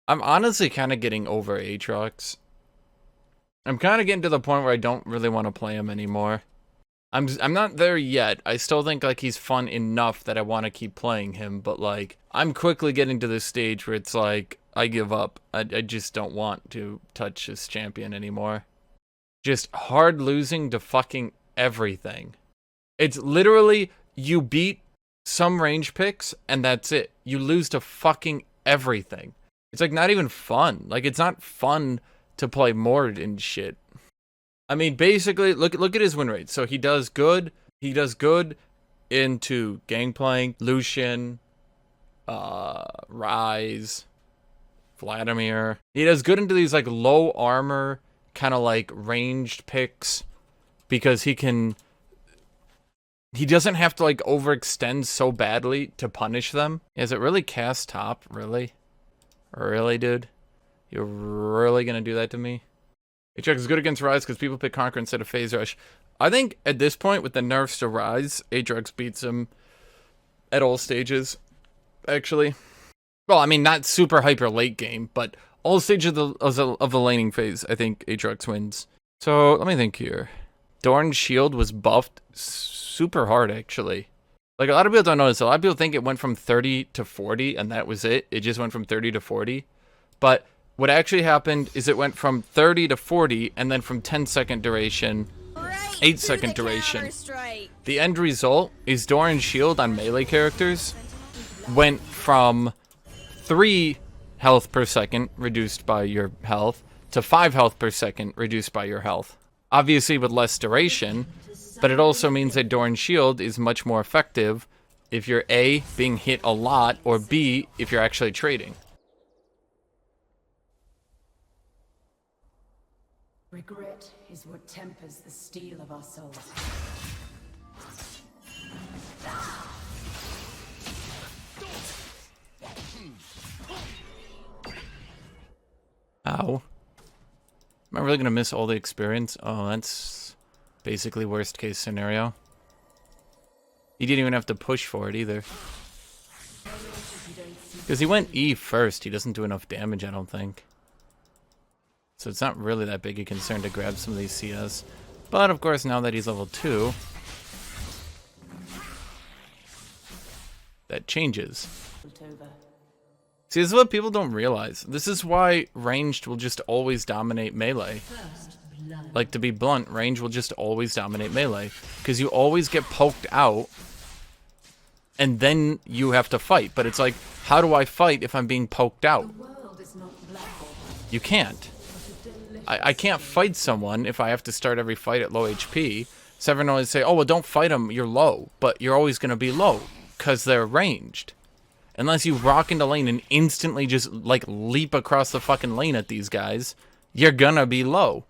I'm honestly kind of getting over Aatrox. I'm kind of getting to the point where I don't really want to play him anymore. I'm not there yet. I still think like he's fun enough that I want to keep playing him, but like I'm quickly getting to this stage where it's like I give up. I just don't want to touch this champion anymore. Just hard losing to fucking everything. It's literally you beat some range picks and that's it. You lose to fucking everything. It's like not even fun. Like it's not fun to play Mord and shit. I mean, basically, look at his win rate. So he does good. He does good into Gangplank, Lucian, Rise, Vladimir. He does good into these like low armor, kind of like ranged picks, because he doesn't have to like overextend so badly to punish them. Is it really cast top? Really? Really, dude? You're really gonna do that to me? Aatrox is good against Rise because people pick Conquer instead of Phase Rush. I think at this point, with the nerfs to Rise, Aatrox beats him at all stages, actually. Well, I mean, not super hyper late game, but all stages of the laning phase, I think Aatrox wins. So, let me think here. Dorn's shield was buffed super hard, actually. Like, a lot of people don't notice. A lot of people think it went from 30 to 40, and that was it. It just went from 30 to 40. But what actually happened is it went from 30 to 40, and then from 10-second duration, 8-second duration. The end result is Doran's shield on melee characters went from 3 health per second reduced by your health to 5 health per second reduced by your health. Obviously with less duration, but it also means that Doran's shield is much more effective if you're A, being hit a lot, or B, if you're actually trading. Regret is what tempers the steel of our souls. Ow. Am I really gonna miss all the experience? Oh, that's basically worst case scenario. He didn't even have to push for it either. Because he went E first, he doesn't do enough damage, I don't think. So it's not really that big a concern to grab some of these CS. But of course, now that he's level 2, that changes. See, this is what people don't realize. This is why ranged will just always dominate melee. Like, to be blunt, range will just always dominate melee. Because you always get poked out, and then you have to fight. But it's like, how do I fight if I'm being poked out? You can't. I can't fight someone if I have to start every fight at low HP. So everyone always say, oh, well, don't fight them, you're low. But you're always going to be low, because they're ranged. Unless you rock into lane and instantly just, like, leap across the fucking lane at these guys, you're gonna be low.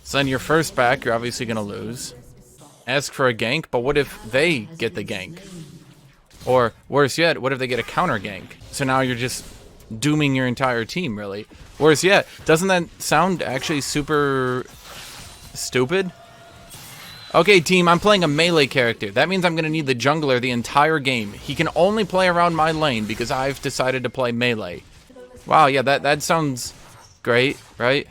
So then your first back, you're obviously gonna lose. Ask for a gank, but what if they get the gank? Or, worse yet, what if they get a counter gank? So now you're just dooming your entire team, really. Worse yet, doesn't that sound actually super stupid? Okay, team, I'm playing a melee character. That means I'm going to need the jungler the entire game. He can only play around my lane because I've decided to play melee. Wow, yeah, that sounds great, right?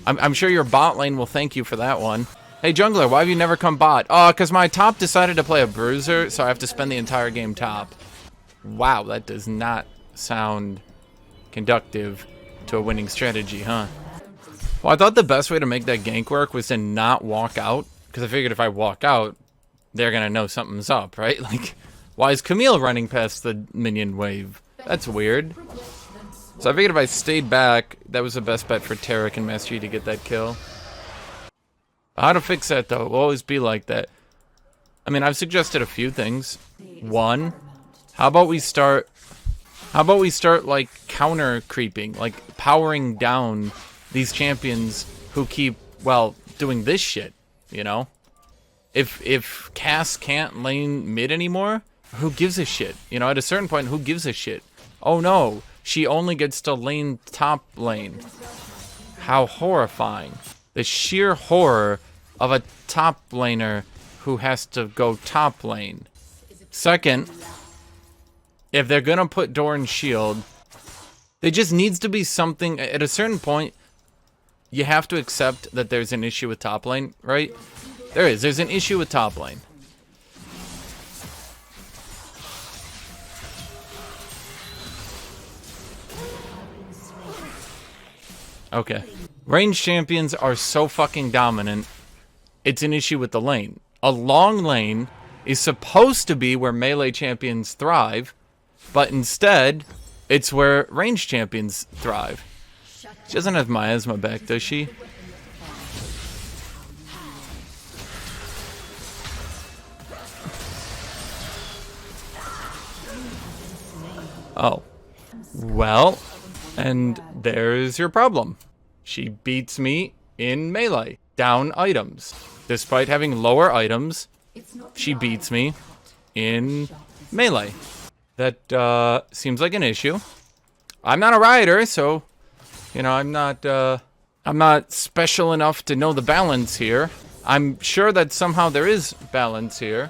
I'm sure your bot lane will thank you for that one. Hey, jungler, why have you never come bot? Oh, because my top decided to play a bruiser, so I have to spend the entire game top. Wow, that does not sound conductive to a winning strategy, huh? Well, I thought the best way to make that gank work was to not walk out. Because I figured if I walk out, they're going to know something's up, right? Like, why is Camille running past the minion wave? That's weird. So I figured if I stayed back, that was the best bet for Tarek and Mastery to get that kill. How to fix that, though? It will always be like that. I mean, I've suggested a few things. One, how about we start, like, counter creeping, like, powering down these champions who keep, well, doing this shit. You know, if Cass can't lane mid anymore, who gives a shit? You know, at a certain point, who gives a shit? Oh no, she only gets to lane top lane. How horrifying. The sheer horror of a top laner who has to go top lane. Second, if they're gonna put Doran's shield, There just needs to be something at a certain point. You have to accept that there's an issue with top lane, right? There's an issue with top lane. Okay. Ranged champions are so fucking dominant, it's an issue with the lane. A long lane is supposed to be where melee champions thrive, but instead, it's where ranged champions thrive. She doesn't have miasma back, does she? Oh. Well, and there's your problem. She beats me in melee. Down items. Despite having lower items, she beats me in melee. That seems like an issue. I'm not a rioter, so you know, I'm not special enough to know the balance here. I'm sure that somehow there is balance here.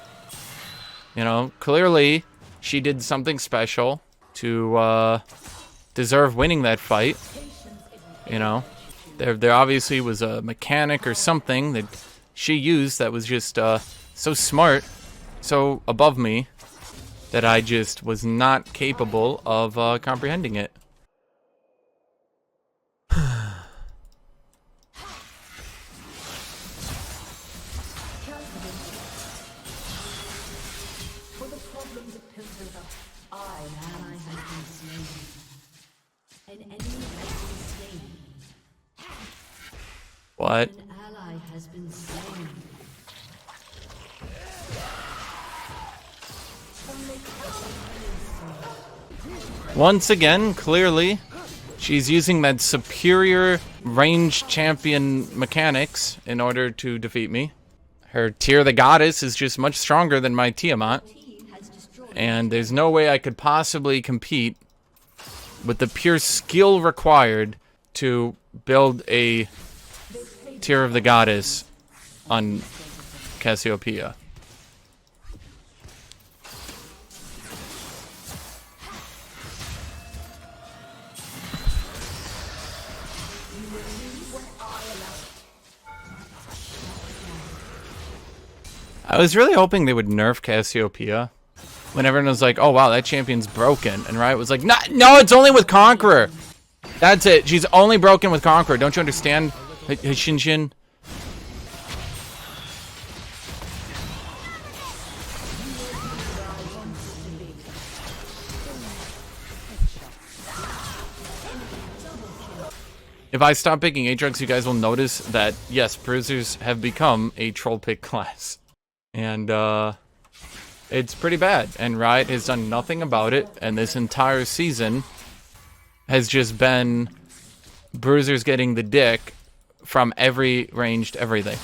You know, clearly she did something special to deserve winning that fight. You know, there obviously was a mechanic or something that she used that was just so smart, so above me, that I just was not capable of comprehending it. What? An ally has been slain. Once again, clearly, she's using that superior ranged champion mechanics in order to defeat me. Her Tear the Goddess is just much stronger than my Tiamat. And there's no way I could possibly compete with the pure skill required to build a Tear of the Goddess on Cassiopeia. I was really hoping they would nerf Cassiopeia when everyone was like, oh wow, that champion's broken. And Riot was like, no, it's only with Conqueror. That's it. She's only broken with Conqueror. Don't you understand, Hashinshin? If I stop picking Aatrox, you guys will notice that, yes, bruisers have become a troll pick class. And, it's pretty bad. And Riot has done nothing about it. And this entire season has just been bruisers getting the dick from every ranged everything.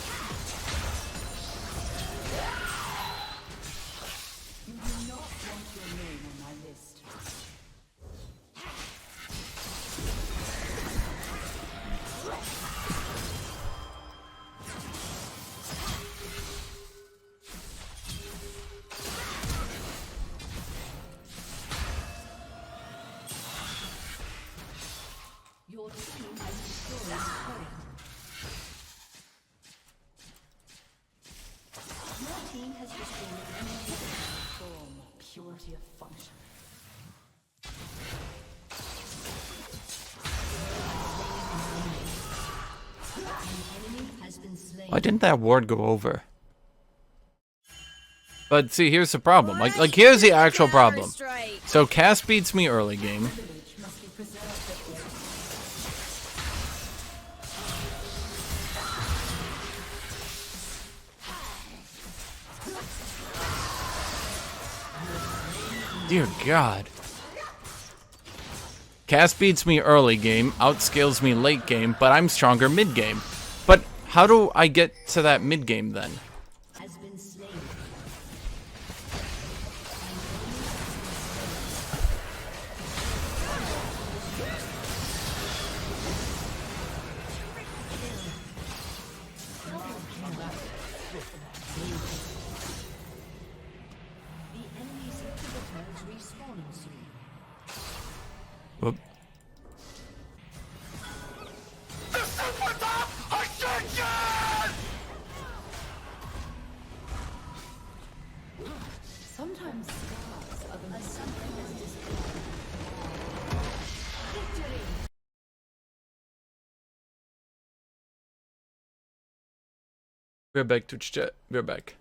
Your team has destroyed a turret. Your team has destroyed an enemy. Form, purity of function. An enemy has been slain. Why didn't that ward go over? But see, here's the problem. Like here's the actual problem. So Cass beats me early game. Dear God. Cass beats me early game, outscales me late game, but I'm stronger mid game. But how do I get to that mid game then? Has been slain. The enemy's inhibitors respawning soon. Whoop. We're back, Twitch chat. We're back.